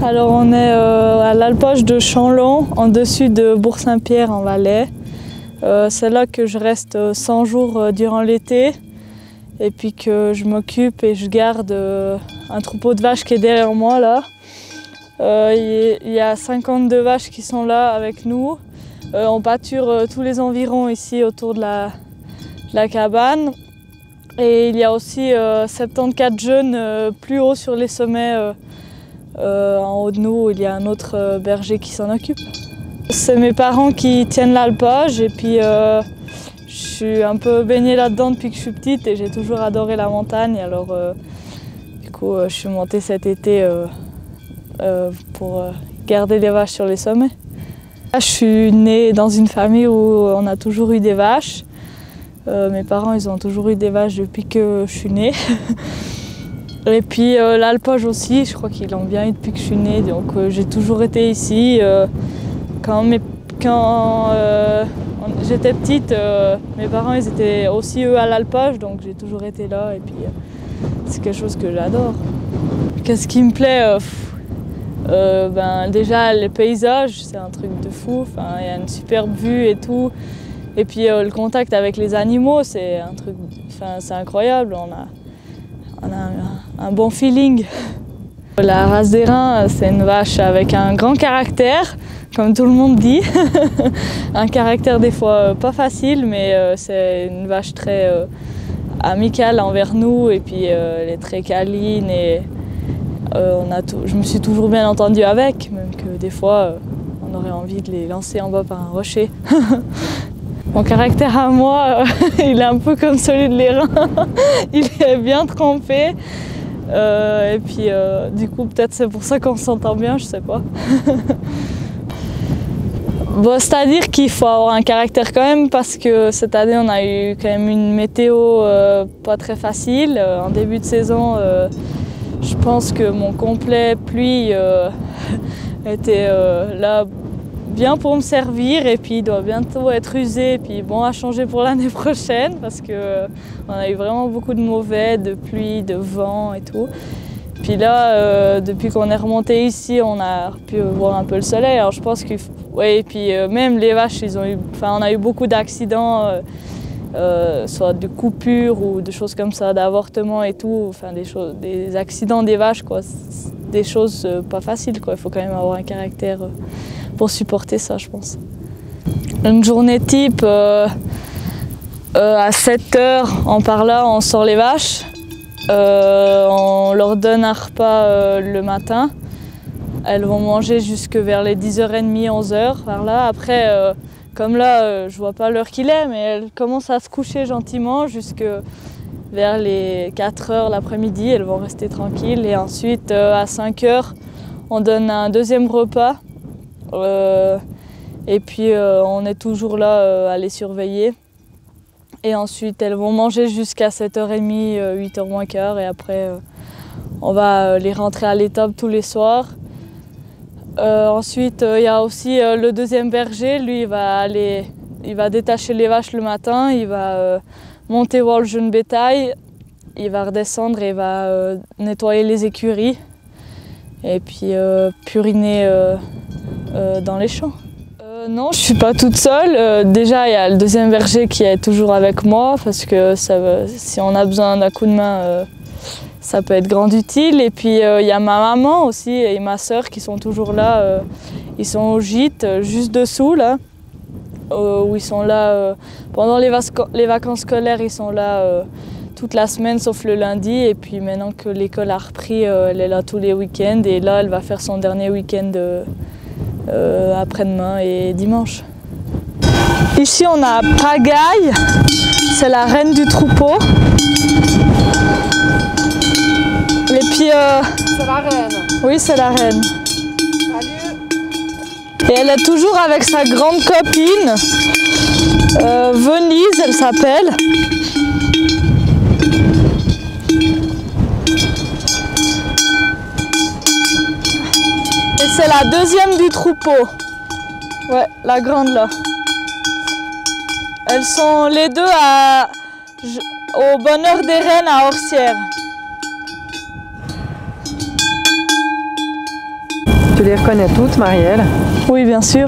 Alors on est à l'alpage de Chanlon, en dessus de Bourg-Saint-Pierre en Valais. C'est là que je reste 100 jours durant l'été et puis que je m'occupe et je garde un troupeau de vaches qui est derrière moi là. Il y a 52 vaches qui sont là avec nous. On pâture tous les environs ici autour de la cabane. Et il y a aussi 74 jeunes plus haut sur les sommets. En haut de nous, il y a un autre berger qui s'en occupe. C'est mes parents qui tiennent l'alpage et puis je suis un peu baignée là-dedans depuis que je suis petite et j'ai toujours adoré la montagne. Alors du coup, je suis montée cet été pour garder les vaches sur les sommets. Je suis née dans une famille où on a toujours eu des vaches. Mes parents, ils ont toujours eu des vaches depuis que je suis née. Et puis l'alpage aussi, je crois qu'ils l'ont bien eu depuis que je suis née, donc j'ai toujours été ici. Quand j'étais petite, mes parents ils étaient aussi eux à l'alpage, donc j'ai toujours été là et puis c'est quelque chose que j'adore. Qu'est-ce qui me plaît déjà les paysages, c'est un truc de fou, il y a une superbe vue et tout. Et puis le contact avec les animaux, c'est un truc, c'est incroyable. On a un bon feeling. La race d'Airain, c'est une vache avec un grand caractère, comme tout le monde dit. Un caractère des fois pas facile, mais c'est une vache très amicale envers nous et puis elle est très câline et je me suis toujours bien entendue avec, même que des fois on aurait envie de les lancer en bas par un rocher. Mon caractère à moi, il est un peu comme celui de l'Airain. Il est bien trempé. Et puis, du coup, peut-être c'est pour ça qu'on s'entend bien, je sais pas. Bon, c'est-à-dire qu'il faut avoir un caractère quand même, parce que cette année, on a eu quand même une météo pas très facile. En début de saison, je pense que mon complet pluie était là bien pour me servir et puis il doit bientôt être usé et puis bon à changer pour l'année prochaine parce que on a eu vraiment beaucoup de mauvais, de pluie, de vent et tout. Puis là, depuis qu'on est remonté ici, on a pu voir un peu le soleil. Alors je pense que et puis même les vaches, on a eu beaucoup d'accidents, soit de coupures ou de choses comme ça, d'avortements et tout. Des accidents des vaches, quoi. Des choses pas faciles, quoi. Il faut quand même avoir un caractère pour supporter ça, je pense. Une journée type, à 7 h, en par là, on sort les vaches. On leur donne un repas le matin. Elles vont manger jusque vers les 10h30, 11h, par là. Après, comme là, je vois pas l'heure qu'il est, mais elles commencent à se coucher gentiment jusque vers les 4 h l'après-midi. Elles vont rester tranquilles. Et ensuite, à 5 h, on donne un deuxième repas. Et puis on est toujours là à les surveiller. Et ensuite elles vont manger jusqu'à 7h30, 8h moins quart et après on va les rentrer à l'étable tous les soirs. Ensuite il y a aussi le deuxième berger, lui il va détacher les vaches le matin, il va monter voir le jeune bétail, il va redescendre et il va nettoyer les écuries et puis puriner dans les champs. Non, je suis pas toute seule. Déjà, il y a le deuxième berger qui est toujours avec moi parce que si on a besoin d'un coup de main, ça peut être grand utile. Et puis, il y a ma maman aussi et ma sœur qui sont toujours là. Ils sont au gîte, juste dessous, là, où ils sont là pendant les vacances scolaires. Ils sont là toute la semaine, sauf le lundi. Et puis, maintenant que l'école a repris, elle est là tous les week-ends. Et là, elle va faire son dernier week-end après-demain et dimanche. Ici on a Pagaille, c'est la reine du troupeau. Et puis c'est la reine. Oui, c'est la reine. Salut. Et elle est toujours avec sa grande copine, Venise, elle s'appelle. Et c'est la deuxième du troupeau. Ouais, la grande là. Elles sont les deux au Bonheur des Reines à Orsières. Tu les reconnais toutes, Marielle? Oui, bien sûr.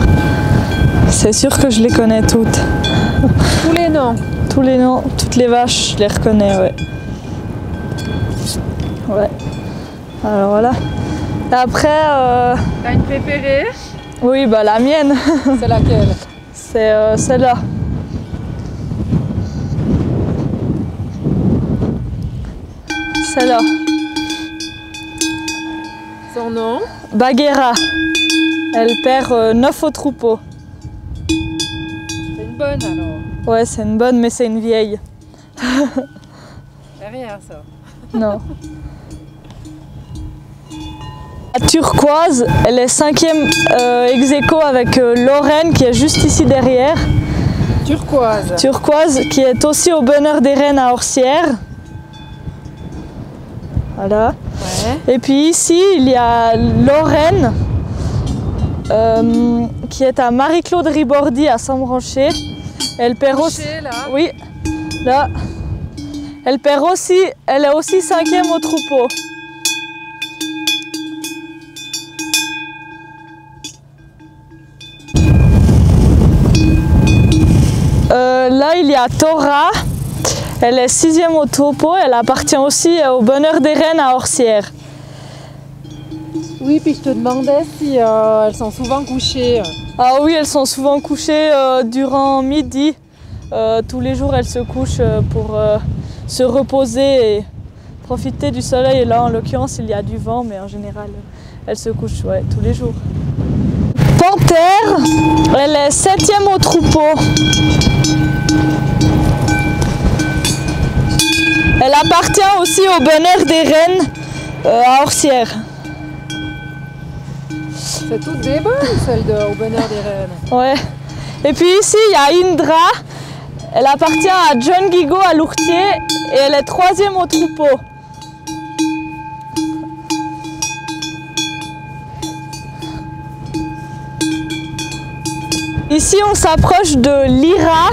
C'est sûr que je les connais toutes. Tous les noms? Tous les noms, toutes les vaches, je les reconnais, ouais. Ouais. Alors voilà. Et après... T'as une préférée? Oui, bah la mienne. C'est laquelle? C'est celle-là. Celle-là. Son nom? Bagheera. Elle perd 9 au troupeau. C'est une bonne alors? Ouais, c'est une bonne, mais c'est une vieille. C'est rien ça. Non. La turquoise, elle est 5e ex aequo avec Lorraine qui est juste ici derrière. Turquoise. Turquoise qui est aussi au Bonheur des Reines à Orsières. Voilà. Ouais. Et puis ici, il y a Lorraine qui est à Marie-Claude Ribordi à Sambranché. Elle perd aussi. Là. Oui, là. Elle perd aussi, elle est aussi 5e au troupeau. Là, il y a Thora. Elle est 6e au troupeau. Elle appartient aussi au Bonheur des Reines à Orsières. Oui, puis je te demandais si elles sont souvent couchées. Ah oui, elles sont souvent couchées durant midi. Tous les jours, elles se couchent pour se reposer et profiter du soleil. Et là, en l'occurrence, il y a du vent, mais en général, elles se couchent ouais, tous les jours. Panthère, elle est 7e au troupeau. Elle appartient aussi au Bonheur des Reines à Orsières. C'est toutes des bonnes, celles au Bonheur des Reines. Ouais. Et puis ici, il y a Indra. Elle appartient à John Guigo à Lourtier et elle est 3e au troupeau. Ici, on s'approche de Lyra,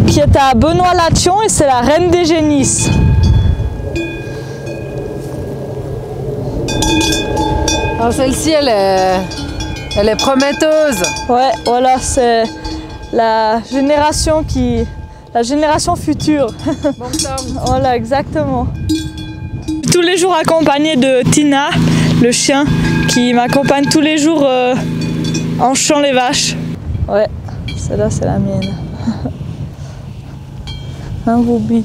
qui est à Benoît-Lation et c'est la reine des génisses. Alors celle-ci, elle est prometteuse. Ouais, voilà, c'est la génération future. Bon temps. Voilà, exactement. Tous les jours accompagnée de Tina, le chien, qui m'accompagne tous les jours en chant les vaches. Ouais, celle-là, c'est la mienne. Un Ruby.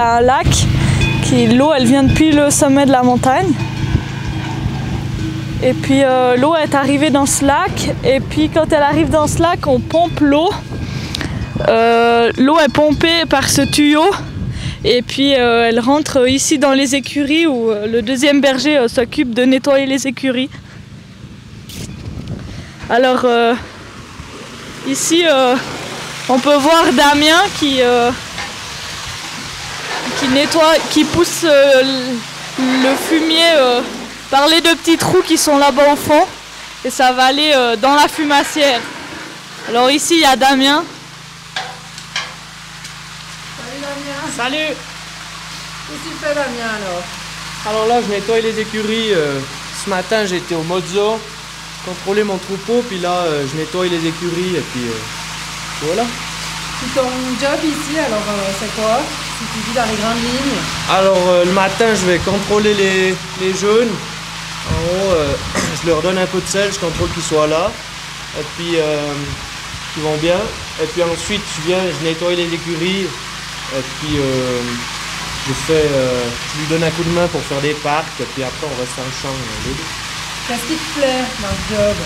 a un lac, l'eau elle vient depuis le sommet de la montagne. Et puis l'eau est arrivée dans ce lac, et puis quand elle arrive dans ce lac, on pompe l'eau. L'eau est pompée par ce tuyau, et puis elle rentre ici dans les écuries où le deuxième berger s'occupe de nettoyer les écuries. Alors ici on peut voir Damien qui nettoie, qui pousse le fumier par les deux petits trous qui sont là-bas au fond, et ça va aller dans la fumacière. Alors ici il y a Damien. Salut Damien. Salut. Qu'est-ce que tu fais Damien alors? Alors là, je nettoie les écuries. Ce matin, j'étais au Mozzo, contrôler mon troupeau, puis là, je nettoie les écuries, et puis voilà. Ton job ici, alors c'est quoi? Si tu dis dans les grandes lignes. Alors le matin, je vais contrôler les jeunes. En haut, je leur donne un peu de sel, je contrôle qu'ils soient là, et puis qu'ils vont bien. Et puis ensuite, je nettoie les écuries, et puis je lui donne un coup de main pour faire des parcs, et puis après on reste en champ. Qu'est-ce qui te plaît dans ce job?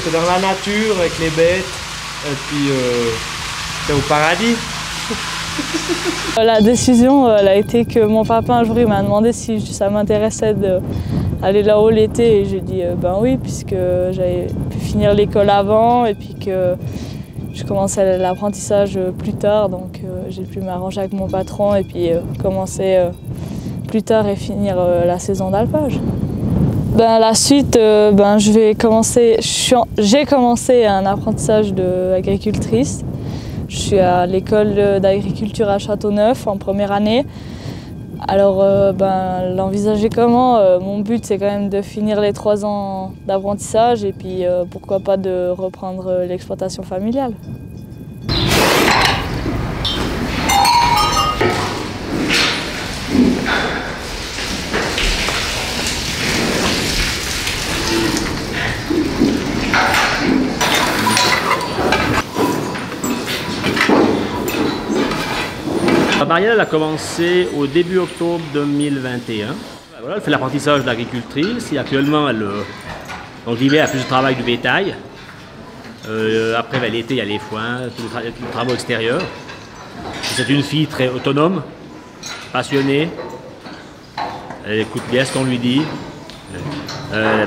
C'est dans la nature avec les bêtes, et puis c'est au paradis. La décision elle a été que mon papa un jour il m'a demandé si ça m'intéressait d'aller là-haut l'été, et j'ai dit ben oui, puisque j'avais pu finir l'école avant et puis que je commençais l'apprentissage plus tard, donc j'ai pu m'arranger avec mon patron et puis commencer plus tard et finir la saison d'alpage. Ben, la suite, j'ai commencé un apprentissage d'agricultrice. Je suis à l'école d'agriculture à Châteauneuf en première année. Alors, l'envisager comment? Mon but, c'est quand même de finir les 3 ans d'apprentissage et puis pourquoi pas de reprendre l'exploitation familiale. Marielle elle a commencé au début octobre 2021. Voilà, elle fait l'apprentissage d'agricultrice et actuellement donc l'hiver elle a plus de travail du bétail. Après l'été il y a les foins, tous les travaux extérieurs. C'est une fille très autonome, passionnée, elle écoute bien ce qu'on lui dit,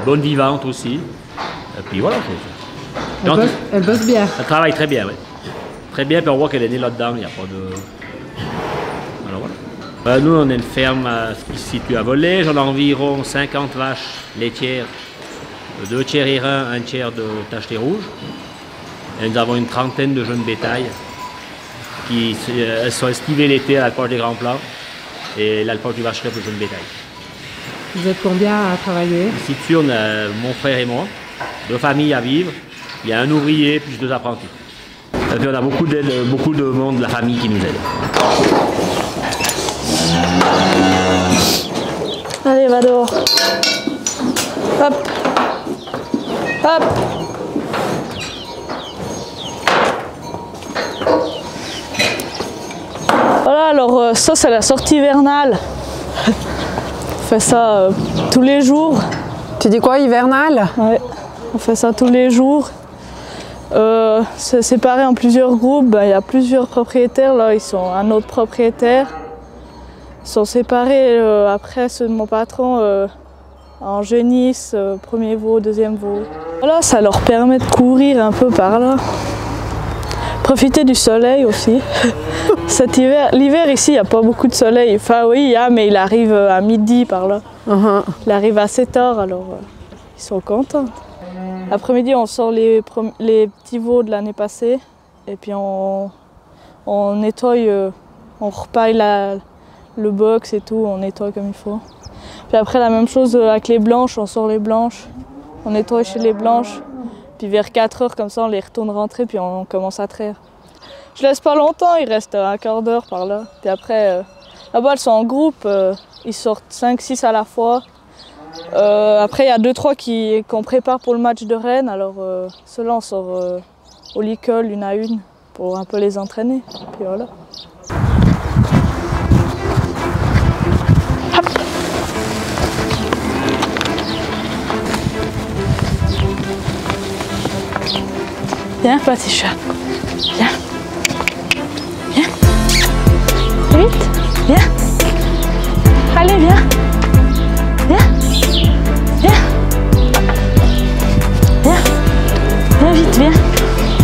bonne vivante aussi. Et puis voilà. Elle bosse bien. Elle travaille très bien, oui. Très bien, puis on voit qu'elle est née là-dedans, il n'y a pas de... Voilà. Nous, on est une ferme qui se situe à Volège. On a environ 50 vaches laitières, 2 tiers airain, 1 tiers de tacheté rouge. Et nous avons une trentaine de jeunes bétail qui elles sont estivées l'été à l'alpage des grands plats et l'alpage du vacherai pour le jeune bétail. Vous êtes combien à travailler? Ici dessus, on a mon frère et moi, 2 familles à vivre. Il y a un ouvrier plus 2 apprentis. Et puis on a beaucoup de monde de la famille qui nous aide. Allez, va dehors. Hop. Hop. Voilà, alors ça c'est la sortie hivernale. On fait ça tous les jours. Tu dis quoi, hivernale? Ouais, on fait ça tous les jours. C'est séparé en plusieurs groupes. Il y a plusieurs propriétaires. Là, ils sont un autre propriétaire. Ils sont séparés après ceux de mon patron en génisse, premier veau, deuxième veau. Voilà, ça leur permet de courir un peu par là. Profiter du soleil aussi. Cet hiver, l'hiver ici, il n'y a pas beaucoup de soleil. Enfin oui, il y a, mais il arrive à midi par là. Il arrive assez tard, alors ils sont contents. L'après-midi, on sort les petits veaux de l'année passée et puis on nettoie, on repaille le box et tout, on nettoie comme il faut. Puis après, la même chose avec les blanches, on sort les blanches, on nettoie chez les blanches. Puis vers 4 heures, comme ça, on les retourne rentrer, puis on commence à traire. Je laisse pas longtemps, il reste un quart d'heure par là. Puis après, là-bas, elles sont en groupe, ils sortent 5-6 à la fois. Après, il y a 2-3 qu'on prépare pour le match de Rennes, alors ceux-là, on sort au licol, 1 à 1, pour un peu les entraîner. Puis voilà. Viens, petit chat. Viens. Viens. Vite. Viens. Allez, viens. Viens. Viens. Viens. Viens vite, viens.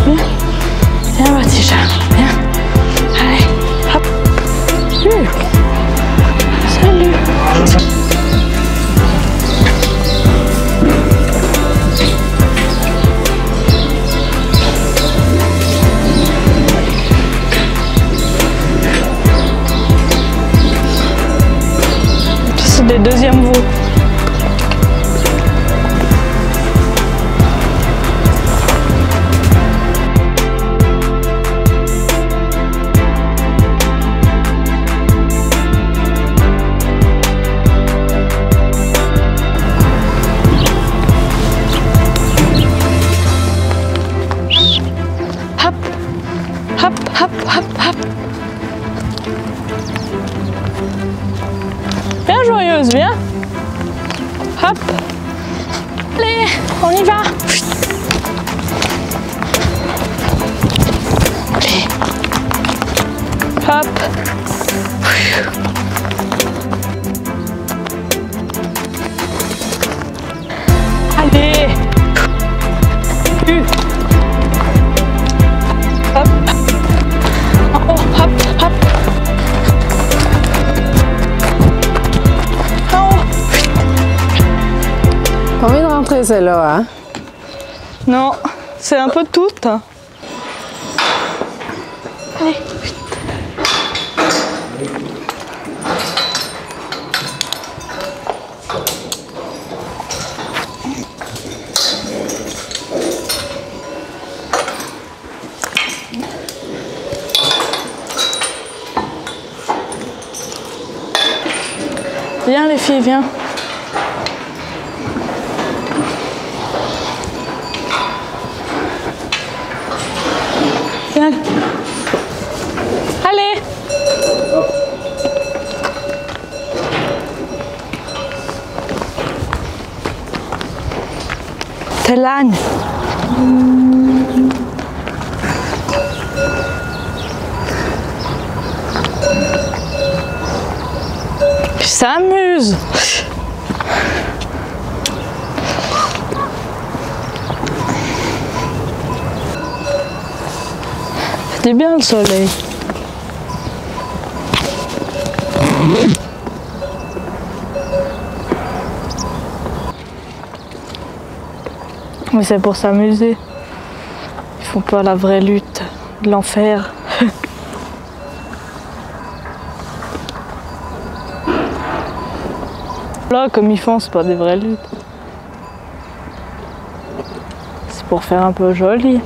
Viens. Viens, petit chat. Viens. Allez. Hop. Salut. C'est des deuxièmes veaux. Hop, hop, hop, hop, hop. Viens joyeuse, viens. Hop. Allez, on y va. Allez. Hop. Allez. Hop. En haut, hop, hop. En haut. Pas envie de rentrer celle-là, hein? Non, c'est un peu toute. Allez. Viens les filles, viens. Viens. Allez. T'es l'âne. Puis s'amuse. C'était bien le soleil. Mais c'est pour s'amuser. Ils font pas la vraie lutte de l'enfer. Là, comme ils font, c'est pas des vraies luttes. C'est pour faire un peu joli.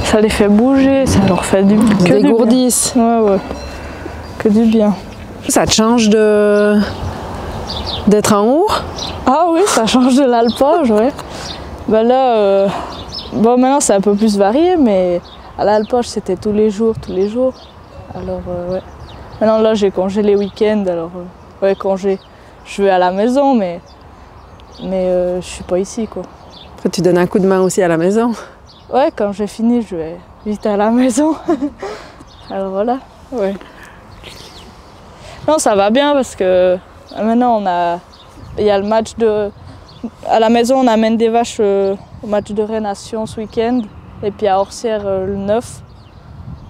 Ça les fait bouger, ça leur fait du bien. Ils dégourdissent. Ouais, ouais. Que du bien. Ça te change d'être en haut? Ah oui, ça change de l'alpage, ouais. Ben là, bon maintenant c'est un peu plus varié, mais à l'alpage c'était tous les jours. Alors ouais. Maintenant là j'ai congé les week-ends, alors ouais congé. Je vais à la maison, mais je suis pas ici quoi. Après tu donnes un coup de main aussi à la maison. Ouais, quand j'ai fini, je vais vite à la maison. Alors voilà, ouais. Non, ça va bien parce que maintenant il y a le match de... À la maison, on amène des vaches au match de Rénation ce week-end. Et puis à Orsières le 9.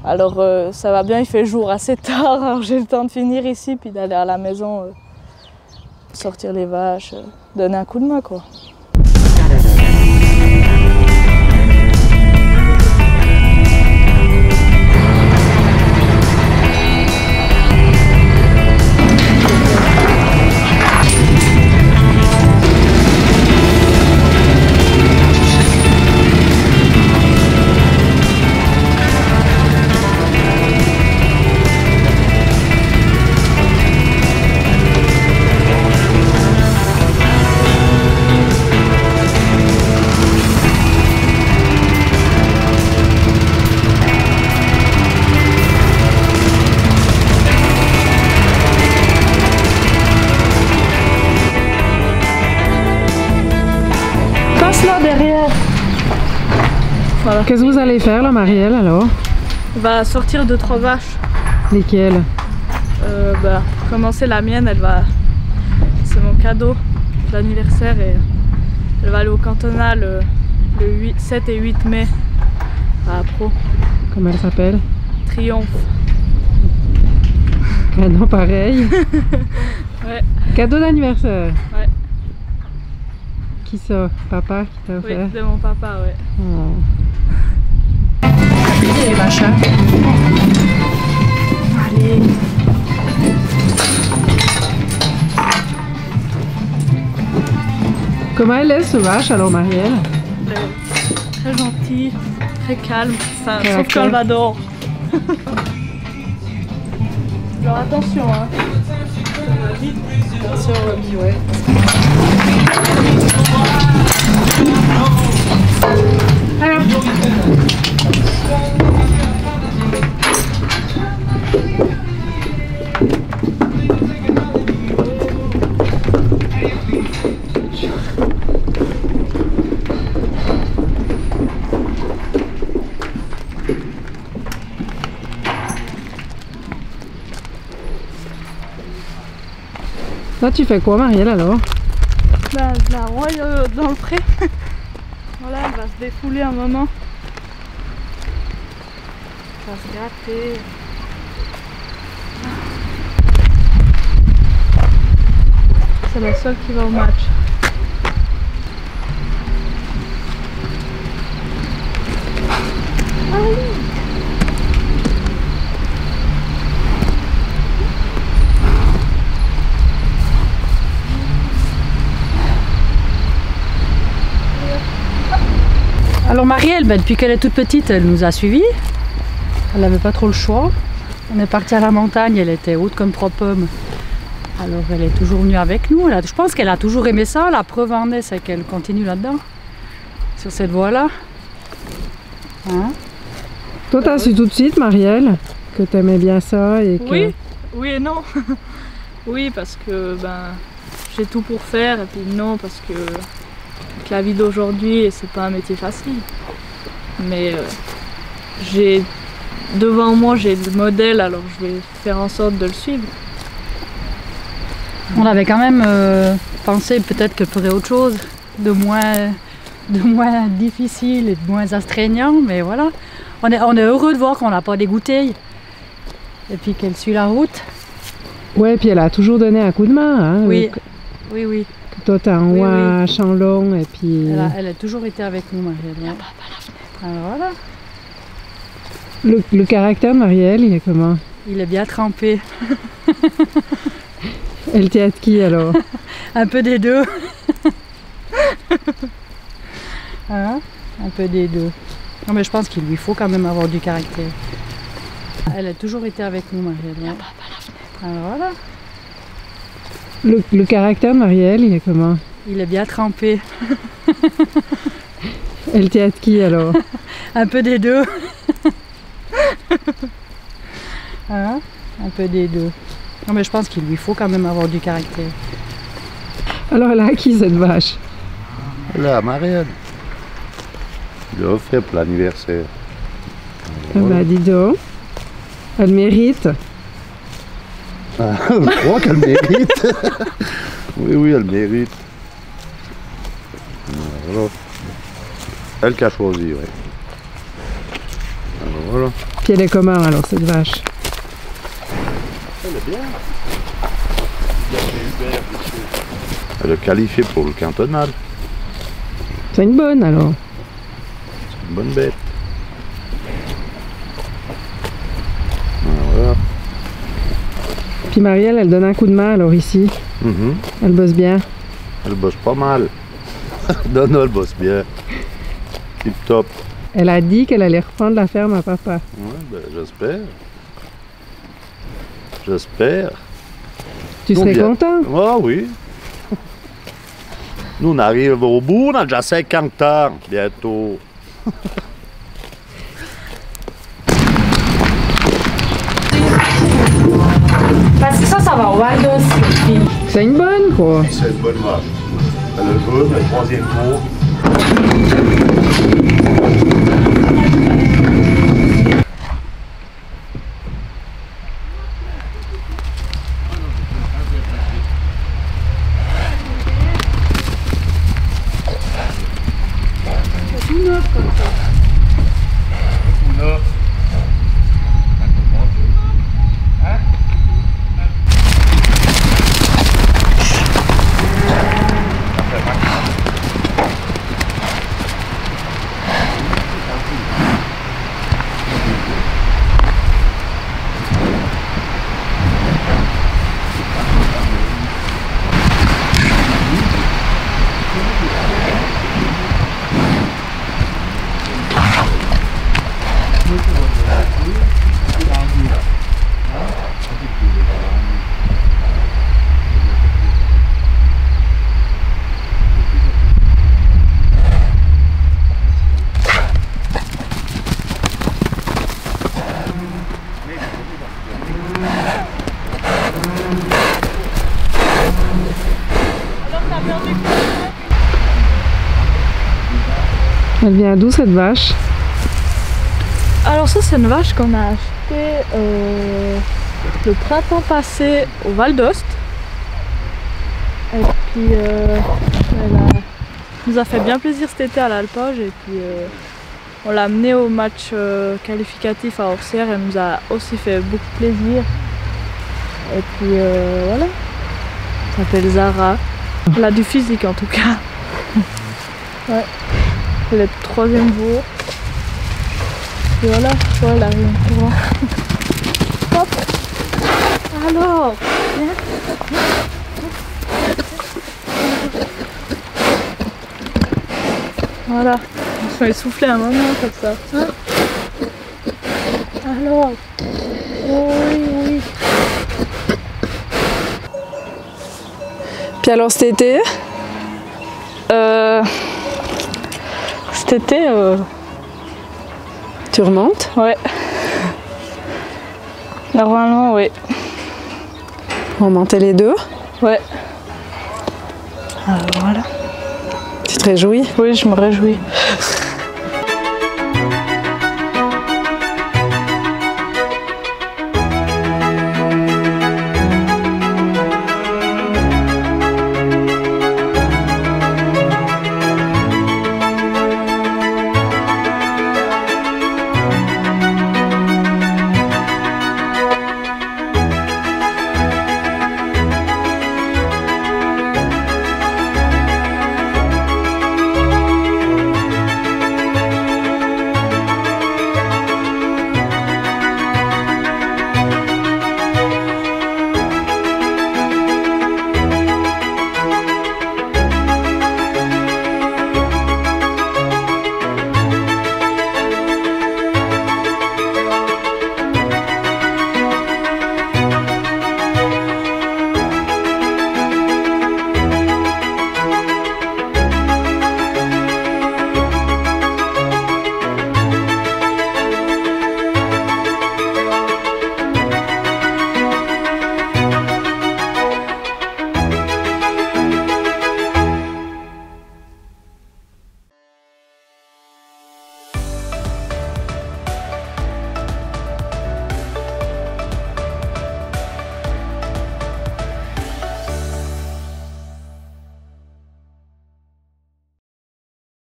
Alors ça va bien, il fait jour assez tard. Alors j'ai le temps de finir ici, puis d'aller à la maison, sortir les vaches, donner un coup de main quoi. Voilà. Qu'est-ce que vous allez faire là, Marielle, alors? On va sortir 2-3 vaches. Lesquelles? Pour commencer, la mienne, c'est mon cadeau d'anniversaire et elle va aller au cantonal le 7 et 8 mai à Pro. Comment elle s'appelle? Triomphe. Cadeau pareil. Ouais. Cadeau d'anniversaire. Ouais. Qui ça? Papa qui t'a offert? Oui, de mon papa, ouais. Oh. Les vaches. Allez. Comment elle est ce vache alors, Marielle? Très gentil, très calme, enfin, Ouais, sauf ok. quand elle va dehors. Alors attention, hein. Vite. Attention, ouais. Là, tu fais quoi, Marielle, alors? Bah, je la roie dans le pré. Voilà, elle va se défouler un moment. Elle va se gratter. C'est la seule qui va au match. Ah oui. Alors Marielle, depuis qu'elle est toute petite, elle nous a suivis. Elle n'avait pas trop le choix. On est parti à la montagne, elle était haute comme 3 pommes. Alors elle est toujours venue avec nous. Je pense qu'elle a toujours aimé ça. La preuve en est, c'est qu'elle continue là-dedans, sur cette voie-là. Hein? Toi, t'as su tout de suite, Marielle, que t'aimais bien ça et que... Oui, oui et non. Oui, parce que j'ai tout pour faire, et puis non, parce que la vie d'aujourd'hui, c'est pas un métier facile. Mais devant moi, j'ai le modèle, alors je vais faire en sorte de le suivre. On avait quand même pensé peut-être qu'elle ferait autre chose, de moins difficile et de moins astreignant, mais voilà. On est heureux de voir qu'on n'a pas dégoûté et puis qu'elle suit la route. Ouais, puis elle a toujours donné un coup de main, hein. Oui, Donc, oui, oui. toi, t'as un Oui, ouin Chanlon et puis... Elle a toujours été avec nous, Marielle. Alors voilà. Le caractère de Marielle, il est comment? Il est bien trempé. Elle tient de qui, alors? Un peu des deux. Hein? Un peu des deux. Non, mais je pense qu'il lui faut quand même avoir du caractère. Elle a toujours été avec nous, Marielle. Alors voilà. Le caractère de Marielle, il est comment? Il est bien trempé. Elle tient de qui, alors? Un peu des deux. Hein? Un peu des deux. Non, mais je pense qu'il lui faut quand même avoir du caractère. Alors, elle a qui, cette vache? Là, Marielle. Je l'ai offert pour l'anniversaire. Ah bah, dis donc. Elle mérite. Ah, je crois qu'elle mérite. Oui, oui, elle mérite. Voilà. Elle qui a choisi, oui. Alors, voilà. Puis elle est comment, alors, cette vache? Elle est bien. Elle est qualifiée pour le cantonal. C'est une bonne, alors. C'est une bonne bête. Voilà. Puis Marielle, elle donne un coup de main, alors, ici. Mhm. Elle bosse bien. Elle bosse pas mal. Non, non, elle bosse bien. Tip top. Elle a dit qu'elle allait reprendre la ferme à papa. Ouais, ben, j'espère. J'espère. Tu Nous, serais bien. content? Ah oui. Nous, on arrive au bout, on a déjà 50 ans, bientôt. Parce que ça va au Waldos. C'est une bonne, quoi. C'est une bonne vache. Elle est jaune, le troisième tour. Elle vient d'où cette vache? Alors ça c'est une vache qu'on a achetée le printemps passé au Val d'Ost. Et puis elle nous a fait bien plaisir cet été à l'alpage et puis on l'a amenée au match qualificatif à Orsières. Elle nous a aussi fait beaucoup plaisir. Et puis voilà, elle s'appelle Zara. Elle a du physique en tout cas. Ouais, c'est le 3e jour. Et voilà, elle arrive en courant. Hop. Alors, viens. Voilà, ils sont essoufflés un moment comme ça. Hein? Alors, oui, oui. Puis alors cet été? Cet été, Tu remontes? ouais. Normalement, oui. Remonter les deux? Ouais. Voilà. Tu te réjouis? Oui, je me réjouis.